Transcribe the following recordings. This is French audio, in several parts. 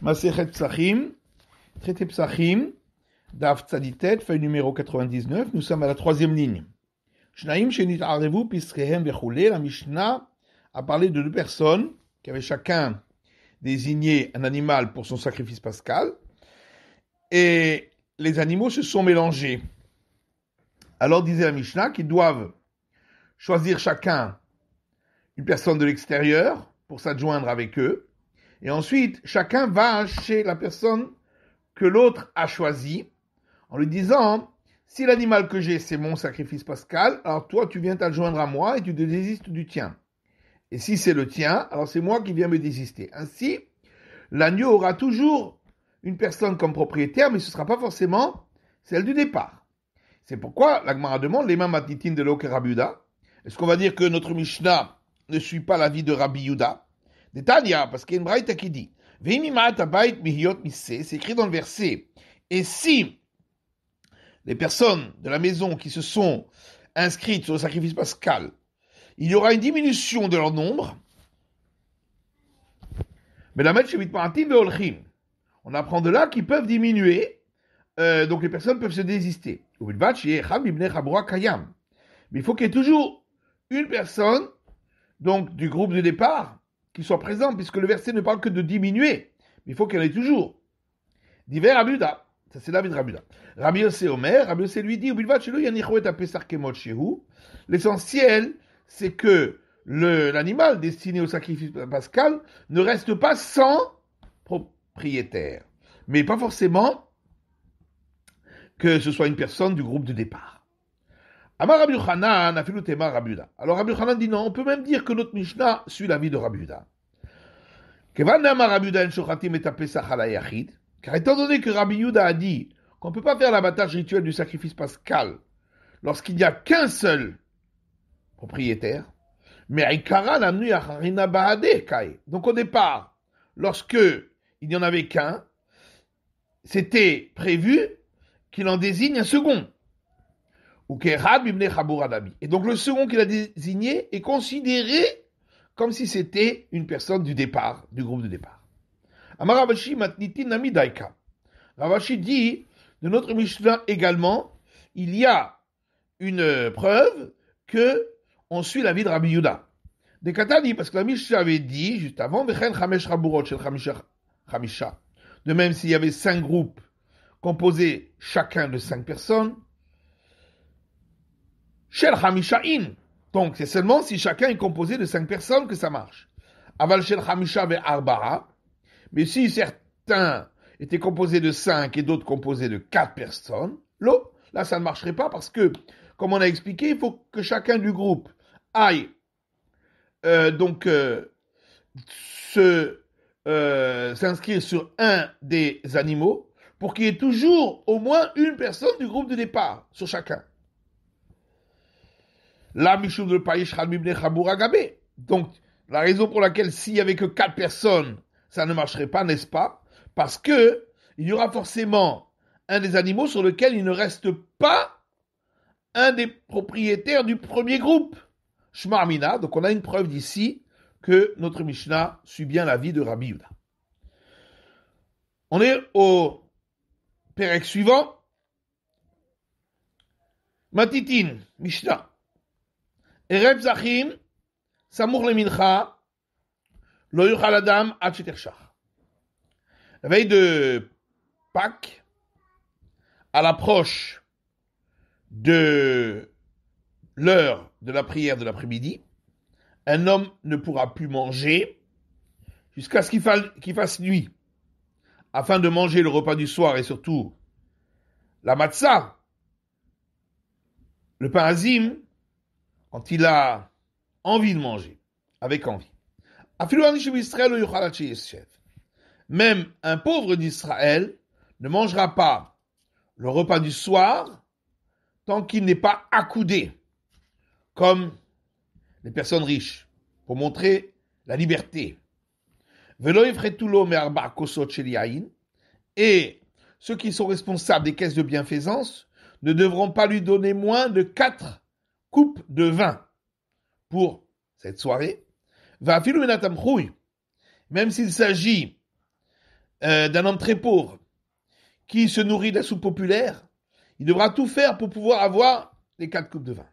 Masechet Psachim, traité Psachim, Daf Tzaditet, feuille numéro 99, nous sommes à la troisième ligne. Shnaim Shenit Arevu Piskehem Vechule, la Mishnah a parlé de deux personnes qui avaient chacun désigné un animal pour son sacrifice pascal, et les animaux se sont mélangés. Alors disait la Mishnah qu'ils doivent choisir chacun une personne de l'extérieur pour s'adjoindre avec eux, et ensuite chacun va chez la personne que l'autre a choisie en lui disant: si l'animal que j'ai c'est mon sacrifice pascal, alors toi tu viens t'adjoindre à moi et tu te désistes du tien. Et si c'est le tien, alors c'est moi qui viens me désister. Ainsi, l'agneau aura toujours une personne comme propriétaire, mais ce ne sera pas forcément celle du départ. C'est pourquoi la Gemara demande les matnitin de l'Oker Rabbi Yehuda. Est-ce qu'on va dire que notre Mishnah ne suit pas l'avis de Rabbi Yehuda? De Tanya, parce qu'il y a une braïta qui dit c'est écrit dans le verset. Et si les personnes de la maison qui se sont inscrites sur le sacrifice pascal, il y aura une diminution de leur nombre, mais la on apprend de là qu'ils peuvent diminuer, donc les personnes peuvent se désister. Mais il faut qu'il y ait toujours une personne, donc du groupe de départ, qui soit présente, puisque le verset ne parle que de diminuer, mais il faut qu'il y en ait toujours. Divers Rabbi Yehuda, ça c'est l'avis de Rabbi Yehuda. Rabbi Yossé Omer, Rabbi Yossé lui dit, l'essentiel, c'est que l'animal destiné au sacrifice pascal ne reste pas sans propriétaire, mais pas forcément que ce soit une personne du groupe de départ. Amar Rabbi Yochanan, afilu tema Rabbi Yehuda. Alors Rabbi Yochanan dit non, on peut même dire que notre Mishnah suit l'avis de Rabbi Yehuda. Car étant donné que Rabbi Yehuda a dit qu'on ne peut pas faire l'abattage rituel du sacrifice pascal lorsqu'il n'y a qu'un seul propriétaire, mais donc au départ, lorsque il n'y en avait qu'un, c'était prévu qu'il en désigne un second. Et donc le second qu'il a désigné est considéré comme si c'était une personne du départ, du groupe de départ. Amar Ravashi matnitin nami daika. Ravashi dit, de notre Mishnah également, il y a une preuve que on suit l'avis de Rabbi Yehuda. De Katani, parce que la Mishnah avait dit, juste avant, Vechen chamesh raburot shel chamisha. De même s'il y avait 5 groupes composés chacun de 5 personnes, shel chamishain. Donc c'est seulement si chacun est composé de 5 personnes que ça marche. Aval shel chamisha ve arbara. Mais si certains étaient composés de 5 et d'autres composés de 4 personnes, là ça ne marcherait pas parce que, comme on a expliqué, il faut que chacun du groupe aille s'inscrire sur un des animaux pour qu'il y ait toujours au moins une personne du groupe de départ sur chacun. La Mishum de Païch Halmibne Chabour Agabé. Donc, la raison pour laquelle s'il n'y avait que 4 personnes, ça ne marcherait pas, n'est-ce pas? Parce que il y aura forcément un des animaux sur lequel il ne reste pas un des propriétaires du premier groupe. Shma Amina, donc on a une preuve d'ici que notre Mishnah suit bien l'avis de Rabbi Yehuda. On est au pérec suivant. Matitin, Mishnah. Erev Zachim, Samour le Mincha, Lo Yuchal Adam Ad Shetershach. La veille de Pâques, à l'approche de l'heure de la prière de l'après-midi, un homme ne pourra plus manger jusqu'à ce qu'il fasse nuit, afin de manger le repas du soir et surtout la matzah, le pain azim, quand il a envie de manger, avec envie. Même un pauvre d'Israël ne mangera pas le repas du soir tant qu'il n'est pas accoudé, comme les personnes riches, pour montrer la liberté. Et ceux qui sont responsables des caisses de bienfaisance ne devront pas lui donner moins de 4 coupes de vin pour cette soirée. Même s'il s'agit d'un homme très pauvre qui se nourrit de la soupe populaire, il devra tout faire pour pouvoir avoir les 4 coupes de vin.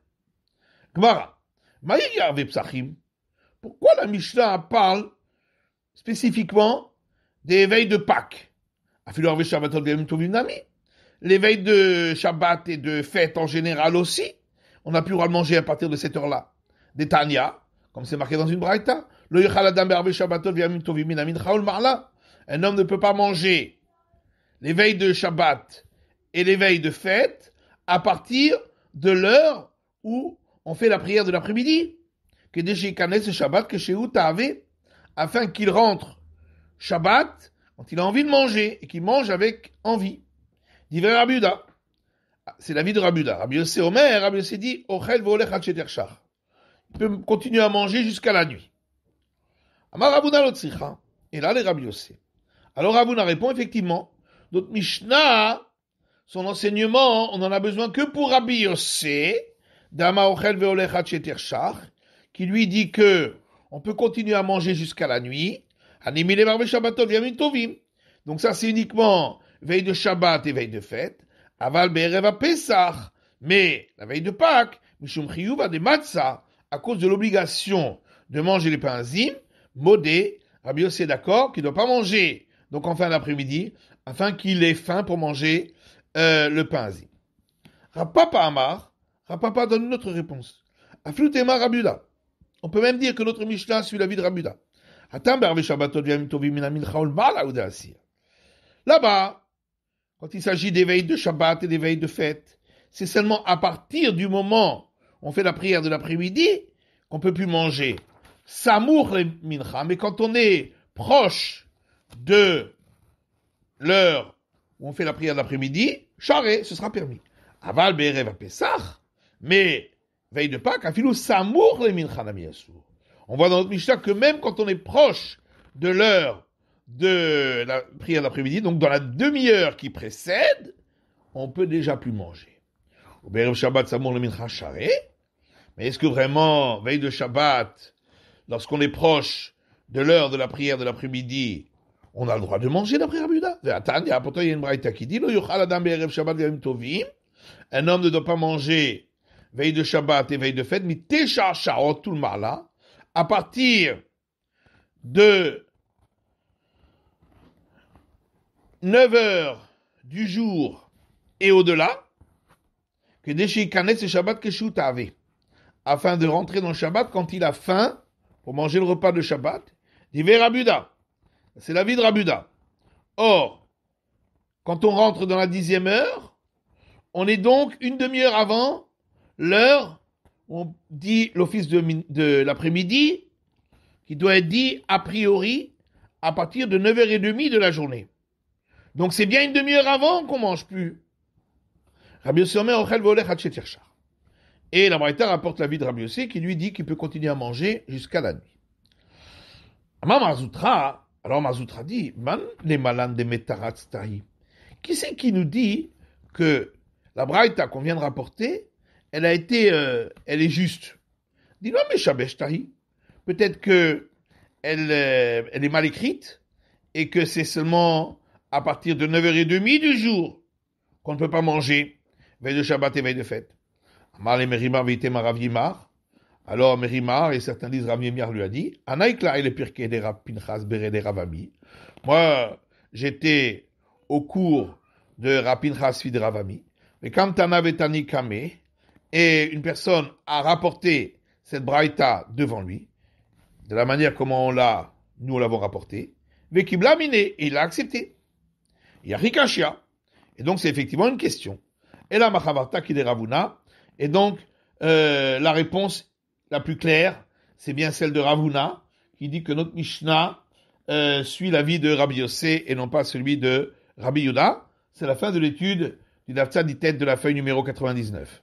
Gemara, Maïyar Psachim, pourquoi la Mishnah parle spécifiquement des veilles de Pâques? Les veilles de Shabbat et de fête en général aussi, on a pu le droit de manger à partir de cette heure-là. Des Tanya, comme c'est marqué dans une braïta, un homme ne peut pas manger les veilles de Shabbat et les veilles de fête à partir de l'heure où on fait la prière de l'après-midi. Afin qu'il rentre Shabbat quand il a envie de manger et qu'il mange avec envie. Divrei Rabbi Yehuda. C'est l'avis de Rabbi Yehuda. Rabbi Yossé Omer, Rabbi Yossé dit Ochel ve'olech ad sheter shach. Il peut continuer à manger jusqu'à la nuit. Amar Ravuna lo tzricha. Et là, les Rabbi Yossé. Alors Ravuna répond effectivement, notre Mishnah, son enseignement, on n'en a besoin que pour Rabbi Yossé, Dama Ochel ve'olech ad sheter shach, qui lui dit que on peut continuer à manger jusqu'à la nuit. Donc ça, c'est uniquement veille de Shabbat et veille de fête. Aval be'erev Pesach. Mais la veille de Pâques, mishum chiyuva de matzah, à cause de l'obligation de manger les pains azim, modé, Rabbi Yossé est d'accord qu'il ne doit pas manger donc en fin d'après-midi, afin qu'il ait faim pour manger le pain azim. Rapapa Amar, Rapapa donne une autre réponse. Aflutema Rabbi Yehuda. On peut même dire que notre Mishnah suit l'avis de Rabbi Yehuda. Là-bas, quand il s'agit des veilles de Shabbat et des veilles de fête, c'est seulement à partir du moment où on fait la prière de l'après-midi qu'on peut plus manger. Samour le mincha, mais quand on est proche de l'heure où on fait la prière de l'après-midi, charé, ce sera permis. Aval be'erev Pesach, mais veille de Pâques, afilou samour le mincha nami asur. On voit dans notre Mishnah que même quand on est proche de l'heure de la prière d'après-midi, donc dans la demi-heure qui précède, on peut déjà plus manger. Au Be'erev Shabbat, Samour le Mincha Charé. Mais est-ce que vraiment, veille de Shabbat, lorsqu'on est proche de l'heure de la prière de l'après-midi, on a le droit de manger d'après Rabbi Yehuda? Pourtant, il y a une braïta qui dit, un homme ne doit pas manger veille de Shabbat et veille de fête, mais Tesha Sha'ot tout le marla, à partir de 9 heures du jour et au-delà, que Deshi Kanet et Shabbat Keshu Ta'ave, afin de rentrer dans le Shabbat quand il a faim pour manger le repas de Shabbat. Divrei Rabbi Yehuda. C'est l'avis de Rabbi Yehuda. Or, quand on rentre dans la 10e heure, on est donc une demi-heure avant l'heure où on dit l'office de l'après-midi, qui doit être dit a priori à partir de 9h30 de la journée. Donc c'est bien une demi-heure avant qu'on mange plus. Rabbi Yossé Omer Ochel ve'olech ad sheter shach. Et la Braïta rapporte l'avis de Rabbi Yossé qui lui dit qu'il peut continuer à manger jusqu'à la nuit. Amar Marzoutra, alors Marzoutra dit, Man le malan de metarat tahi. Qui c'est qui nous dit que la Braïta qu'on vient de rapporter, elle est juste? Dit non mais shabesh tahi. Peut-être que elle est mal écrite et que c'est seulement à partir de 9h30 du jour qu'on ne peut pas manger veille de Shabbat et veille de fête. Amar le Merimar veitema Rav Yimar. Alors Merimar et certains disent Rav Yimar lui a dit Anaïkla et le pirkei de Rav Pinchas bere de Rav Ami. Moi j'étais au cours de Rav Pinchas fils de Rav Ami. Mais quand Tana vetani kame et une personne a rapporté cette braïta devant lui de la manière comment nous l'avons rapporté, Vekibla mine, et il a accepté. Il y a Rikashia. Et donc c'est effectivement une question. Et la Machavarta qui est Ravuna. Et donc la réponse la plus claire, c'est bien celle de Ravuna, qui dit que notre Mishnah suit l'avis de Rabbi Yossé et non pas celui de Rabbi Yehuda. C'est la fin de l'étude du Daf Tzaditet de la feuille numéro 99.